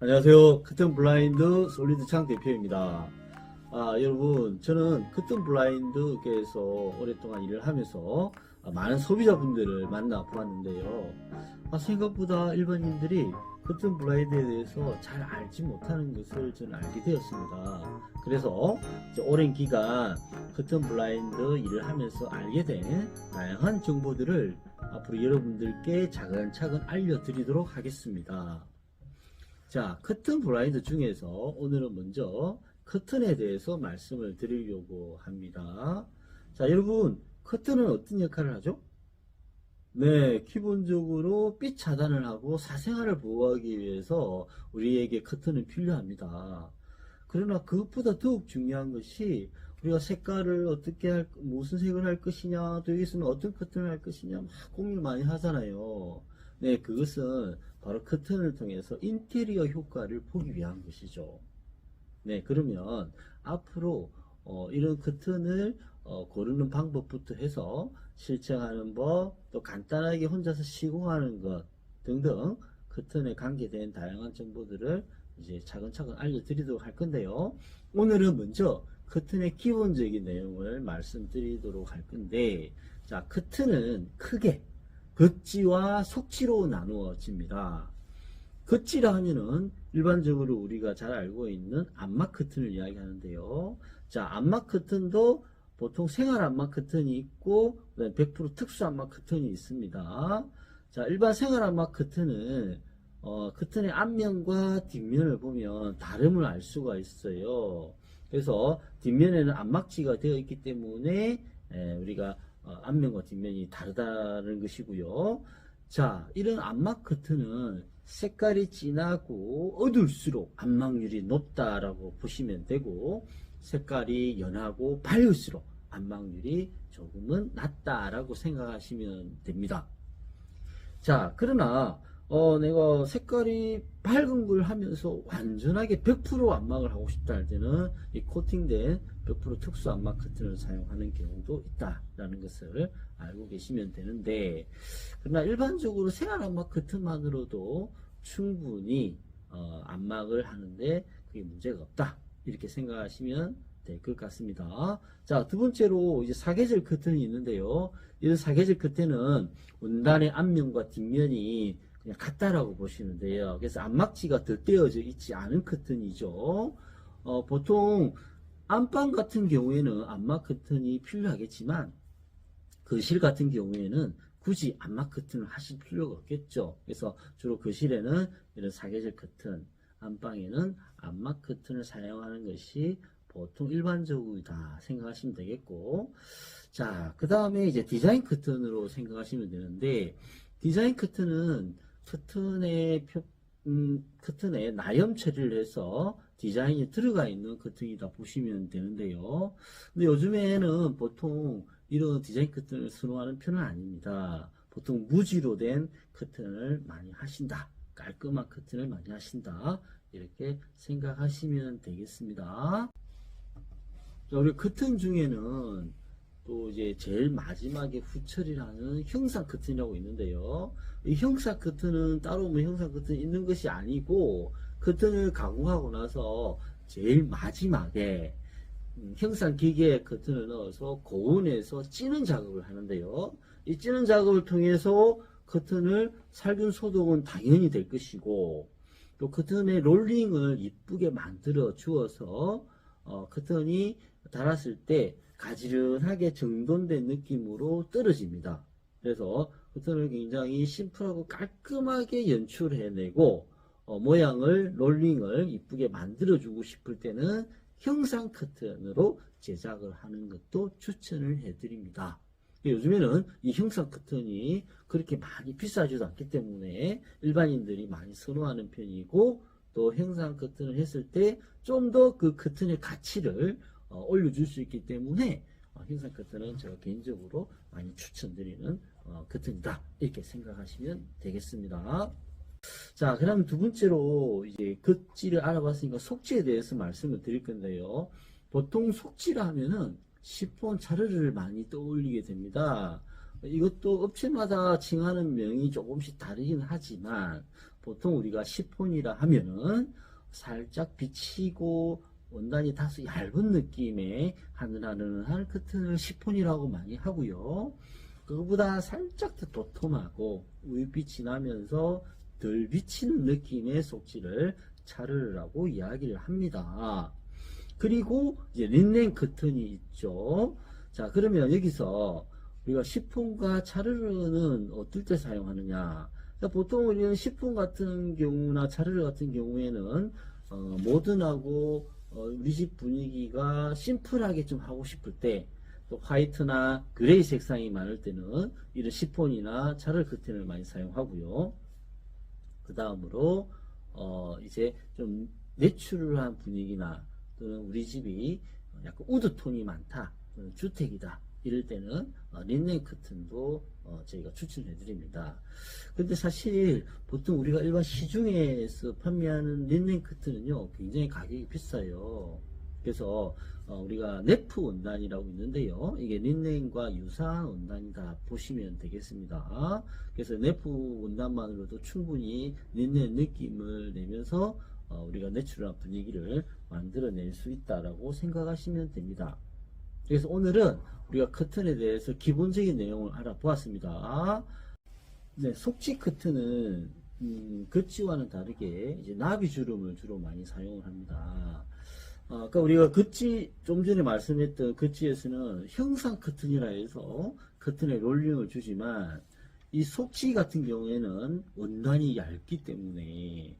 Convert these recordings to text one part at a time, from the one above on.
안녕하세요. 커튼 블라인드 솔리드 창 대표입니다. 여러분, 저는 커튼 블라인드계에서 오랫동안 일을 하면서 많은 소비자분들을 만나 보았는데요. 생각보다 일반인들이 커튼 블라인드에 대해서 잘 알지 못하는 것을 저는 알게 되었습니다. 그래서 이제 오랜 기간 커튼 블라인드 일을 하면서 알게 된 다양한 정보들을 앞으로 여러분들께 차근차근 알려드리도록 하겠습니다. 자, 커튼 블라인드 중에서 오늘은 먼저 커튼에 대해서 말씀을 드리려고 합니다. 자, 여러분, 커튼은 어떤 역할을 하죠? 네, 기본적으로 빛 차단을 하고 사생활을 보호하기 위해서 우리에게 커튼은 필요합니다. 그러나 그것보다 더욱 중요한 것이 우리가 색깔을 어떻게 무슨 색을 할 것이냐, 또 여기서는 어떤 커튼을 할 것이냐, 막 고민을 많이 하잖아요. 네, 그것은 바로 커튼을 통해서 인테리어 효과를 보기 위한 것이죠. 네, 그러면 앞으로 이런 커튼을 고르는 방법부터 해서 실행하는 법, 또 간단하게 혼자서 시공하는 것 등등 커튼에 관계된 다양한 정보들을 이제 차근차근 알려드리도록 할 건데요. 오늘은 먼저 커튼의 기본적인 내용을 말씀드리도록 할 건데, 자, 커튼은 크게 겉지와 속지로 나누어집니다. 겉지라 하면은 일반적으로 우리가 잘 알고 있는 암막 커튼을 이야기하는데요. 자, 암막 커튼도 보통 생활 암막 커튼이 있고 100% 특수 암막 커튼이 있습니다. 자, 일반 생활 암막 커튼은 커튼의 앞면과 뒷면을 보면 다름을 알 수가 있어요. 그래서 뒷면에는 암막지가 되어 있기 때문에 우리가 앞면과 뒷면이 다르다는 것이고요. 자, 이런 암막 커튼은 색깔이 진하고 어두울수록 암막률이 높다라고 보시면 되고, 색깔이 연하고 밝을수록 암막률이 조금은 낮다라고 생각하시면 됩니다. 자, 그러나 내가 색깔이 밝은 걸 하면서 완전하게 100% 안막을 하고 싶다 할 때는 이 코팅된 100% 특수 안막 커튼을 사용하는 경우도 있다라는 것을 알고 계시면 되는데, 그러나 일반적으로 생활 안막 커튼만으로도 충분히 안막을 하는데 그게 문제가 없다, 이렇게 생각하시면 될 것 같습니다. 자, 두 번째로 이제 사계절 커튼이 있는데요. 이 사계절 커튼은 원단의 앞면과 뒷면이 그냥 같다라고 보시면 돼요. 그래서 안막지가 덧대어져 있지 않은 커튼이죠. 보통 안방 같은 경우에는 안막 커튼이 필요하겠지만 거실 같은 경우에는 굳이 안막 커튼을 하실 필요가 없겠죠. 그래서 주로 거실에는 이런 사계절 커튼, 안방에는 안막 커튼을 사용하는 것이 보통 일반적이다 생각하시면 되겠고, 자, 그 다음에 이제 디자인 커튼으로 생각하시면 되는데, 디자인 커튼은 커튼에 나염 처리를 해서 디자인이 들어가 있는 커튼이다 보시면 되는데요. 근데 요즘에는 보통 이런 디자인 커튼을 선호하는 편은 아닙니다. 보통 무지로 된 커튼을 많이 하신다, 깔끔한 커튼을 많이 하신다, 이렇게 생각하시면 되겠습니다. 자, 우리 커튼 중에는 또 이제 제일 마지막에 후처리라는 형상 커튼이라고 있는데요. 이 형상 커튼은 따로 뭐 형상 커튼이 있는 것이 아니고, 커튼을 가공하고 나서 제일 마지막에 형상 기계에 커튼을 넣어서 고온에서 찌는 작업을 하는데요. 이 찌는 작업을 통해서 커튼을 살균 소독은 당연히 될 것이고, 또 커튼의 롤링을 이쁘게 만들어 주어서 커튼이 달았을 때 가지런하게 정돈된 느낌으로 떨어집니다. 그래서 커튼을 굉장히 심플하고 깔끔하게 연출해내고, 모양을 롤링을 이쁘게 만들어주고 싶을 때는 형상 커튼으로 제작을 하는 것도 추천을 해드립니다. 요즘에는 이 형상 커튼이 그렇게 많이 비싸지도 않기 때문에 일반인들이 많이 선호하는 편이고, 또 형상 커튼을 했을 때 좀 더 그 커튼의 가치를 올려줄 수 있기 때문에 형상 커튼은 제가 개인적으로 많이 추천드리는 커튼이다, 이렇게 생각하시면 되겠습니다. 자, 그 다음 두 번째로 이제 겉지를 알아봤으니까 속지에 대해서 말씀을 드릴 건데요. 보통 속지라 하면은 시폰 차르를 많이 떠올리게 됩니다. 이것도 업체마다 칭하는 명이 조금씩 다르긴 하지만 보통 우리가 시폰이라 하면은 살짝 비치고 원단이 다소 얇은 느낌의 하늘하늘한 커튼을 시폰이라고 많이 하고요. 그거보다 살짝 더 도톰하고 우윳빛이 나면서 덜 비치는 느낌의 속지를 차르르라고 이야기를 합니다. 그리고 이제 린넨 커튼이 있죠. 자, 그러면 여기서 우리가 시폰과 차르르는 어떨 때 사용하느냐? 보통 우리는 시폰 같은 경우나 차르르 같은 경우에는 모던하고 우리 집 분위기가 심플하게 좀 하고 싶을 때, 또 화이트나 그레이 색상이 많을 때는 이런 시폰이나 차르르 커튼을 많이 사용하고요. 그 다음으로 이제 좀 내추럴한 분위기나 또는 우리 집이 약간 우드톤이 많다, 주택이다 이럴 때는 린넨 커튼도 저희가 추천해 드립니다. 근데 사실 보통 우리가 일반 시중에서 판매하는 린넨 커튼은요 굉장히 가격이 비싸요. 그래서 우리가 네프 원단이라고 있는데요, 이게 린넨과 유사한 원단이다 보시면 되겠습니다. 그래서 네프 원단만으로도 충분히 린넨 느낌을 내면서 우리가 내추럴한 분위기를 만들어낼 수 있다라고 생각하시면 됩니다. 그래서 오늘은 우리가 커튼에 대해서 기본적인 내용을 알아보았습니다. 네, 속지 커튼은 거치와는 다르게 이제 나비주름을 주로 많이 사용을 합니다. 그러니까 우리가 거치, 좀 전에 말씀했던 거치에서는 형상 커튼이라 해서 커튼에 롤링을 주지만, 이 속지 같은 경우에는 원단이 얇기 때문에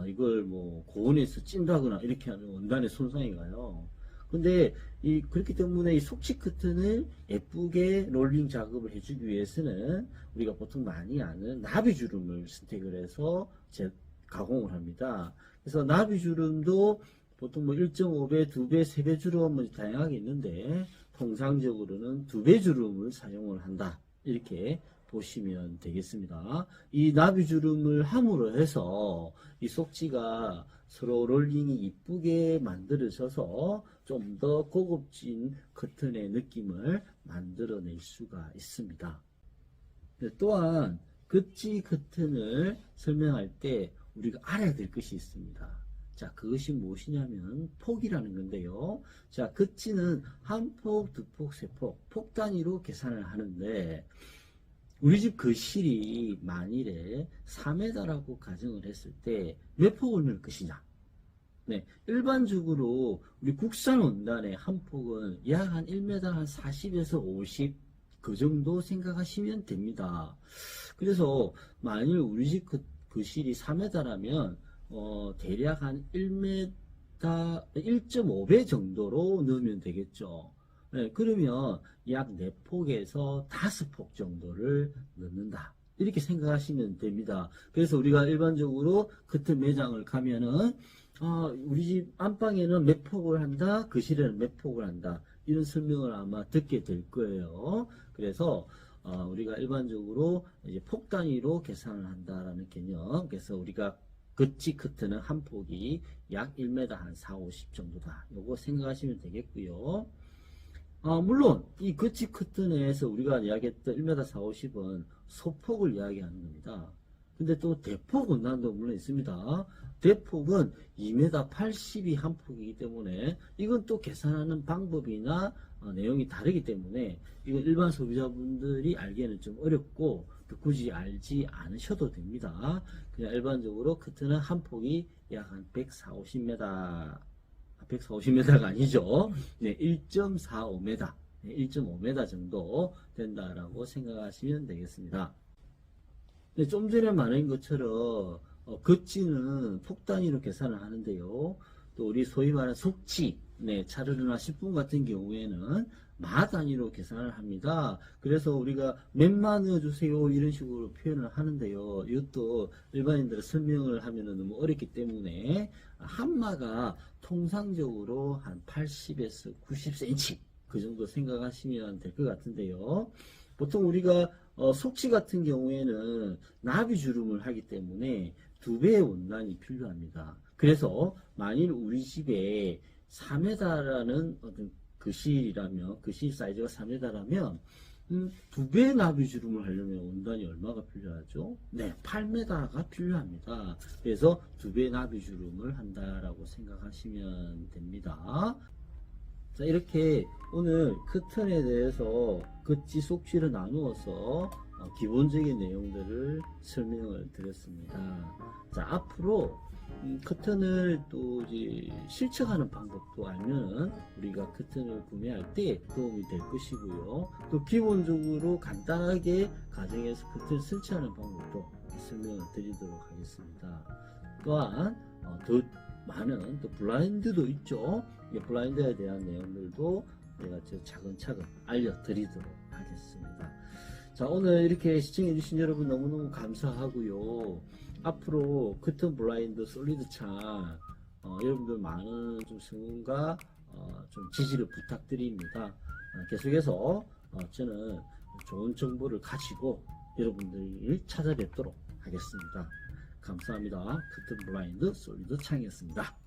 이걸 뭐 고온에서 찐다거나 이렇게 하면 원단에 손상이 가요. 근데 그렇기 때문에 이 속지 커튼을 예쁘게 롤링 작업을 해주기 위해서는 우리가 보통 많이 아는 나비주름을 선택을 해서 가공을 합니다. 그래서 나비주름도 보통 뭐 1.5배, 2배, 3배 주름 뭐 다양하게 있는데, 통상적으로는 2배 주름을 사용을 한다, 이렇게 보시면 되겠습니다. 이 나비주름을 함으로 해서 이 속지가 서로 롤링이 이쁘게 만들어져서 좀 더 고급진 커튼의 느낌을 만들어낼 수가 있습니다. 또한 거치 커튼을 설명할 때 우리가 알아야 될 것이 있습니다. 자, 그것이 무엇이냐면 폭이라는 건데요. 자, 거치는 한 폭, 두 폭, 세 폭, 폭 단위로 계산을 하는데, 우리 집 거실이 만일에 4m라고 가정을 했을 때 몇 폭을 넣을 것이냐? 네, 일반적으로 우리 국산 원단의 한 폭은 약 한 1m 한 40에서 50, 그 정도 생각하시면 됩니다. 그래서 만일 우리 집 거실이 4m라면 대략 한 1m, 1.5배 정도로 넣으면 되겠죠. 네, 그러면 약 4폭에서 5폭 정도를 넣는다, 이렇게 생각하시면 됩니다. 그래서 우리가 일반적으로 커튼 매장을 가면은 우리 집 안방에는 몇 폭을 한다, 거실에는 몇 폭을 한다, 이런 설명을 아마 듣게 될 거예요. 그래서 우리가 일반적으로 이제 폭 단위로 계산을 한다라는 개념. 그래서 우리가 거치 커튼은 한 폭이 약 1m 한 4, 50 정도다, 요거 생각하시면 되겠고요. 물론 이 거치 커튼에서 우리가 이야기했던 1m 4, 50은 소폭을 이야기하는 겁니다. 근데 또 대폭 원단도 물론 있습니다. 대폭은 2m 80이 한 폭이기 때문에 이건 또 계산하는 방법이나 내용이 다르기 때문에 이건 일반 소비자분들이 알기에는 좀 어렵고 또 굳이 알지 않으셔도 됩니다. 그냥 일반적으로 커튼은 한 폭이 약 한 140, 150m가 아니죠. 네, 1.45m, 1.5m 정도 된다라고 생각하시면 되겠습니다. 네, 좀 전에 말한 것처럼 거치는 폭 단위로 계산을 하는데요. 또 우리 소위 말하는 속치, 네, 차르르나 10분 같은 경우에는 마 단위로 계산을 합니다. 그래서 우리가 몇마 넣어주세요 이런 식으로 표현을 하는데요. 이것도 일반인들 설명을 하면 너무 어렵기 때문에 한 마가 통상적으로 한 80에서 90cm 그 정도 생각하시면 될 것 같은데요. 보통 우리가 속치 같은 경우에는 나비주름을 하기 때문에 2배의 원단이 필요합니다. 그래서 만일 우리 집에 4m라는 어떤 거실이라면, 거실 사이즈가 4m라면 2배의 나비 주름을 하려면 원단이 얼마가 필요하죠? 네, 8m가 필요합니다. 그래서 2배의 나비 주름을 한다라고 생각하시면 됩니다. 자, 이렇게 오늘 커튼에 대해서 겉지 속지를 나누어서 기본적인 내용들을 설명을 드렸습니다. 자, 앞으로 커튼을 또 이제 실측하는 방법도 알면 우리가 커튼을 구매할 때 도움이 될 것이고요. 또 기본적으로 간단하게 가정에서 커튼을 설치하는 방법도 설명을 드리도록 하겠습니다. 또한 더 많은 또 블라인드도 있죠. 블라인드에 대한 내용들도 내가 차근차근 알려드리도록 하겠습니다. 자, 오늘 이렇게 시청해주신 여러분 너무너무 감사하고요. 앞으로 커튼 블라인드 솔리드 창 여러분들 많은 좀 성원과 좀 지지를 부탁드립니다. 계속해서 저는 좋은 정보를 가지고 여러분들을 찾아뵙도록 하겠습니다. 감사합니다. 커튼 블라인드 솔리드 창이었습니다.